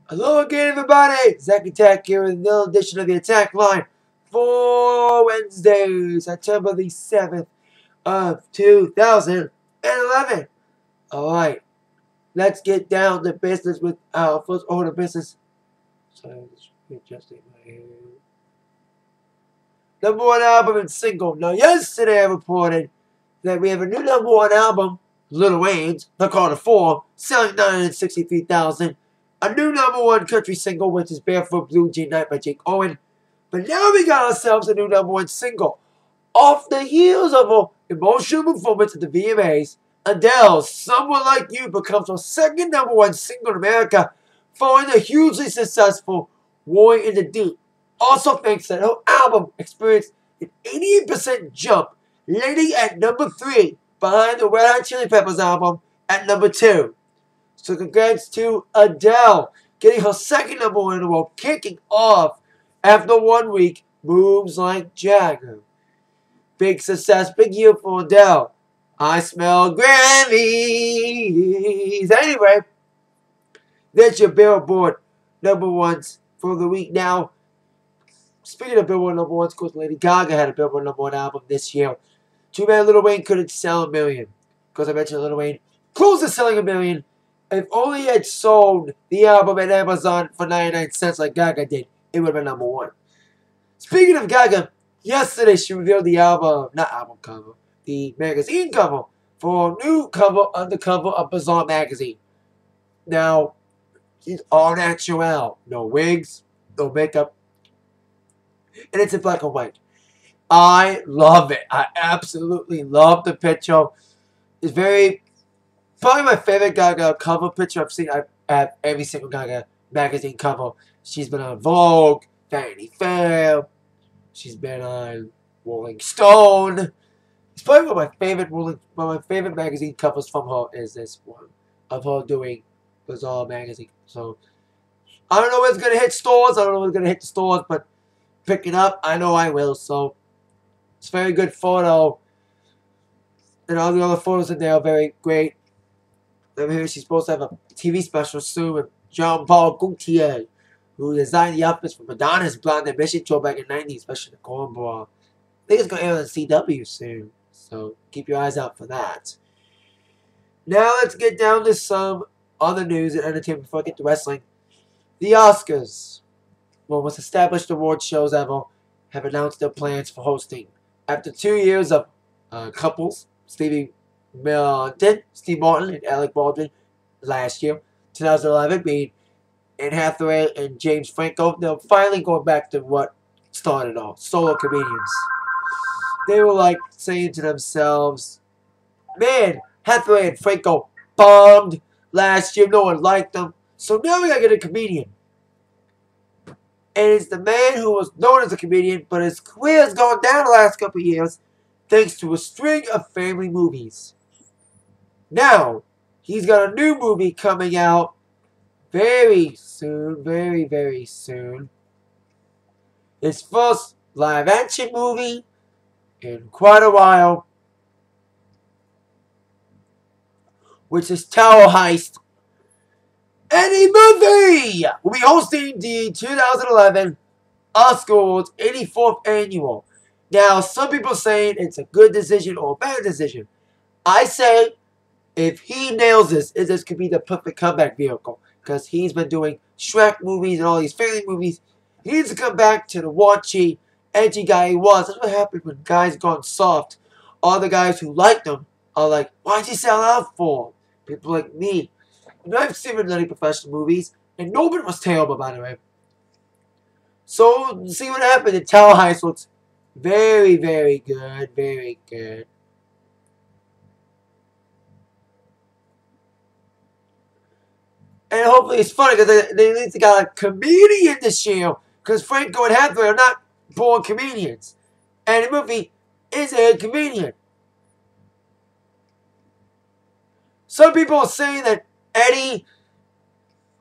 Hello again, everybody! Zach Attack here with another edition of the Atakline for Wednesday, September the 7th of 2011. Alright, let's get down to business with our first order of business. Sorry, I'm just readjusting my hair. Number one album and single. Now, yesterday I reported that we have a new number one album, Lil Wayne's, The Carter 4, selling 963,000. A new number one country single, which is Barefoot Blue Jean Night by Jake Owen. But now we got ourselves a new number one single. Off the heels of an emotional performance at the VMAs, Adele's Someone Like You becomes her second number one single in America, following the hugely successful War in the Deep. Also thanks that her album experienced an 88% jump, landing at number 3, behind the Red Hot Chili Peppers album at number 2. So congrats to Adele, getting her second number one in a row, kicking off after 1 week, Moves Like Jagger. Big success, big year for Adele. I smell Grammys. Anyway, that's your Billboard number ones for the week. Now, speaking of Billboard number ones, of course, Lady GaGa had a Billboard number one album this year. Too bad Lil Wayne couldn't sell 1 million. Because I mentioned Lil Wayne close to selling 1 million. If only he had sold the album at Amazon for 99 cents like GaGa did, it would have been number one. Speaking of GaGa, yesterday she revealed the the magazine cover for a new cover on the cover of Bizarre Magazine. Now, she's all natural. No wigs, no makeup. And it's in black and white. I love it. I absolutely love the picture. It's probably my favorite GaGa cover picture I've seen. I have every single GaGa magazine cover. She's been on Vogue, Vanity Fair. She's been on Rolling Stone. It's probably one of my favorite magazine covers from her is this one of her doing Bizarre Magazine. So I don't know what's gonna hit stores. I don't know what's gonna hit the stores, but picking up, I know I will. So it's a very good photo, and all the other photos in there are very great. I hear she's supposed to have a TV special soon with Jean-Paul Gaultier, who designed the outfits for Madonna's Blonde Ambition tour back in the 90s, especially the cornball. I think it's going to air on CW soon, so keep your eyes out for that. Now let's get down to some other news and entertainment before I get to wrestling. The Oscars, one of the most established award shows ever, have announced their plans for hosting. After 2 years of couples, Steve Martin and Alec Baldwin last year, 2011, being Anne Hathaway and James Franco, they're finally going back to what started all, solo comedians. They were like saying to themselves, man, Hathaway and Franco bombed last year, no one liked them, so now we gotta get a comedian. And it's the man who was known as a comedian, but his career has gone down the last couple of years thanks to a string of family movies. Now, he's got a new movie coming out very soon, very, very soon. His first live-action movie in quite a while, which is Tower Heist. Eddie Murphy will be hosting the 2011 Oscar Awards 84th Annual. Now, some people saying it's a good decision or a bad decision. I say, if he nails this could be the perfect comeback vehicle. Because he's been doing Shrek movies and all these family movies. He needs to come back to the raunchy, edgy guy he was. That's what happened when guys gone soft. All the guys who liked him are like, why'd you sell out for? People like me. And I've seen many professional movies, and nobody was terrible, by the way. So, see what happened. The Tower Heist looks very, very good. Very good. And hopefully it's funny, because they need to got a comedian this year. Because Franco and Hathaway are not born comedians. And the movie is a comedian. Some people are saying that Eddie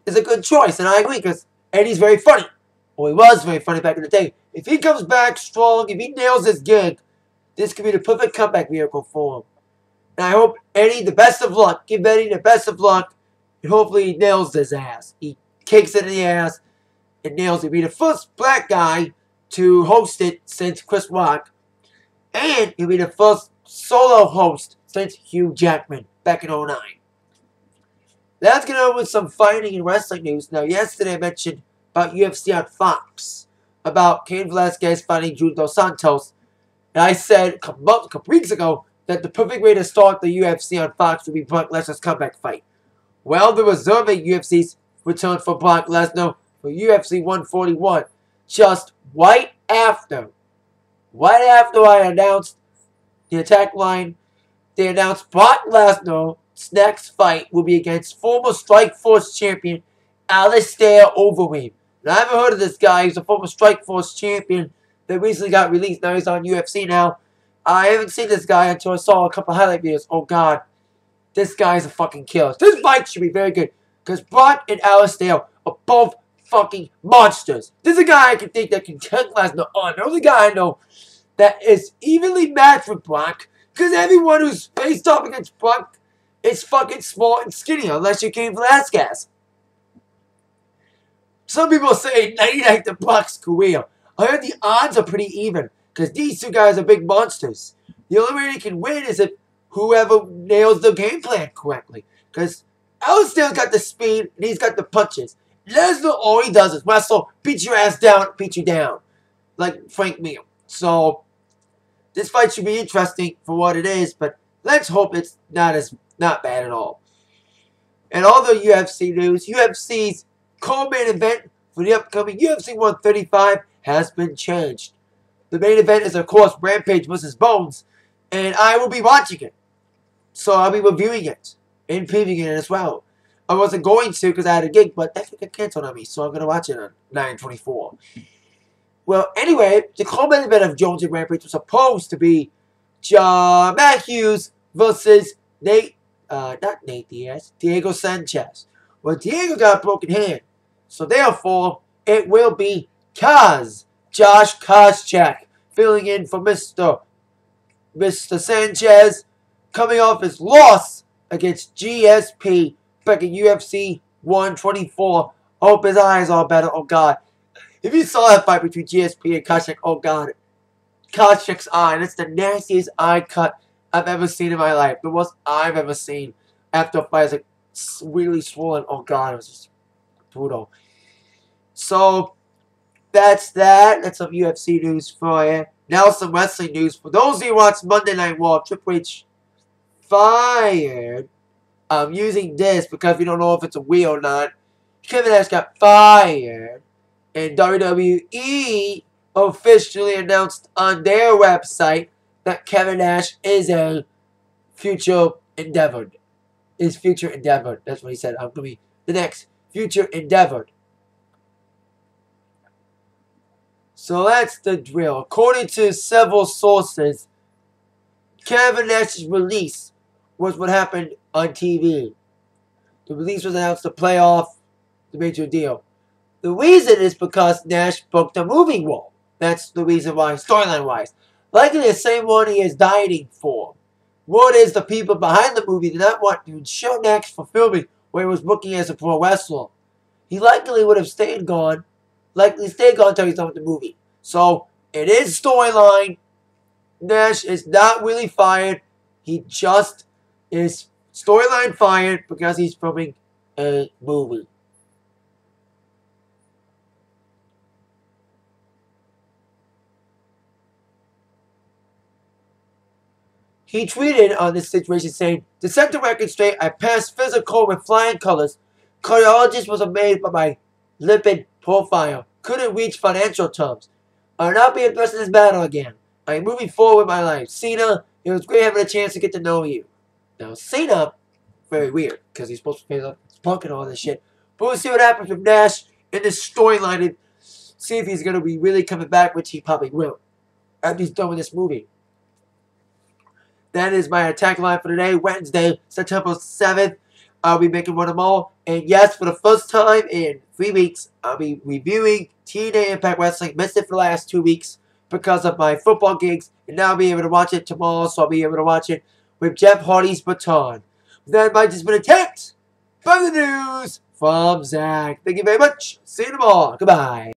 is a good choice, and I agree, because Eddie's very funny. Or he was very funny back in the day. If he comes back strong, if he nails this gig, this could be the perfect comeback vehicle for him. And I hope Eddie the best of luck. Give Eddie the best of luck. And hopefully he nails his ass. He kicks it in the ass, and nails it. He'll be the first black guy to host it since Chris Rock. And he'll be the first solo host since Hugh Jackman back in 2009. Let's get on with some fighting and wrestling news. Now, yesterday I mentioned about UFC on Fox, about Cain Velasquez fighting Junior Dos Santos. And I said a couple weeks ago that the perfect way to start the UFC on Fox would be Brock Lesnar's comeback fight. Well, they're reserving UFC's return for Brock Lesnar for UFC 141 just right after I announced the Atakline. They announced Brock Lesnar's next fight will be against former Strikeforce champion Alistair Overeem. Now, I haven't heard of this guy. He's a former Strikeforce champion that recently got released. Now he's on UFC now. I haven't seen this guy until I saw a couple highlight videos. Oh, God. This guy's a fucking killer. This fight should be very good. Because Brock and Alistair are both fucking monsters. This is a guy I can think that can take Lesnar on. The only guy I know that is evenly matched with Brock. Because everyone who's faced off against Brock is fucking small and skinny. Unless you Cain Velasquez. Some people say 99 to Brock's career. I heard the odds are pretty even. Because these two guys are big monsters. The only way they can win is if whoever nails the game plan correctly. Because Alistair's got the speed and he's got the punches. Lesnar, all he does is wrestle, beat your ass down, beat you down. Like Frank Mir. So, this fight should be interesting for what it is. But let's hope it's not bad at all. And all the UFC news, UFC's co-main event for the upcoming UFC 135 has been changed. The main event is, of course, Rampage vs. Bones, and I will be watching it. So I'll be reviewing it and previewing it as well. I wasn't going to because I had a gig, but that got canceled on me, so I'm going to watch it on 9/24. Well, anyway, the co-main event of Jones and Rampage was supposed to be John Matthews versus Diego Sanchez. Well, Diego got a broken hand, so therefore, it will be Josh Koscheck, filling in for Mr. Sanchez, coming off his loss against GSP back in UFC 124. Hope his eyes are better. Oh, God. If you saw that fight between GSP and Koscheck, oh, God. Koscheck's eye, that's the nastiest eye cut I've ever seen in my life. The worst I've ever seen after a fight. It's like really swollen. Oh, God. It was just brutal. So, that's that. That's some UFC news for you. Now some wrestling news. For those of you who watched Monday Night Raw, Triple H fired. I'm using this because we don't know if it's a wheel or not. Kevin Nash got fired. And WWE officially announced on their website that Kevin Nash is a future endeavor. Is future endeavor. That's what he said. I'm going to be the next future endeavor. So that's the drill. According to several sources, Kevin Nash's release was what happened on TV. The release was announced to play off the major deal. The reason is because Nash broke the movie rule. That's the reason why, storyline-wise. Likely the same one he is dieting for. Word is the people behind the movie did not want to show Nash for filming where he was booking as a pro wrestler. He likely would have stayed gone. Likely stay gone until he's done with the movie. So, it is storyline. Nash is not really fired. He just is storyline fired because he's filming a movie. He tweeted on this situation saying, "To set the record straight, I passed physical with flying colors. Cardiologist was amazed by my lipid profile. Couldn't reach financial terms. I'll not be addressing this battle again. I'm moving forward with my life. Cena, it was great having a chance to get to know you." Now, Cena, very weird, because he's supposed to face up Punk and all this shit. But we'll see what happens with Nash in this storyline and see if he's going to be really coming back, which he probably will, after he's done with this movie. That is my attack line for today, Wednesday, September 7th. I'll be making one of them all. And yes, for the first time in 3 weeks, I'll be reviewing TNA Impact Wrestling. Missed it for the last 2 weeks because of my football gigs. And now I'll be able to watch it tomorrow, so I'll be able to watch it with Jeff Hardy's baton. That might just been attacked by the news. from Zach. Thank you very much. See you tomorrow. Goodbye.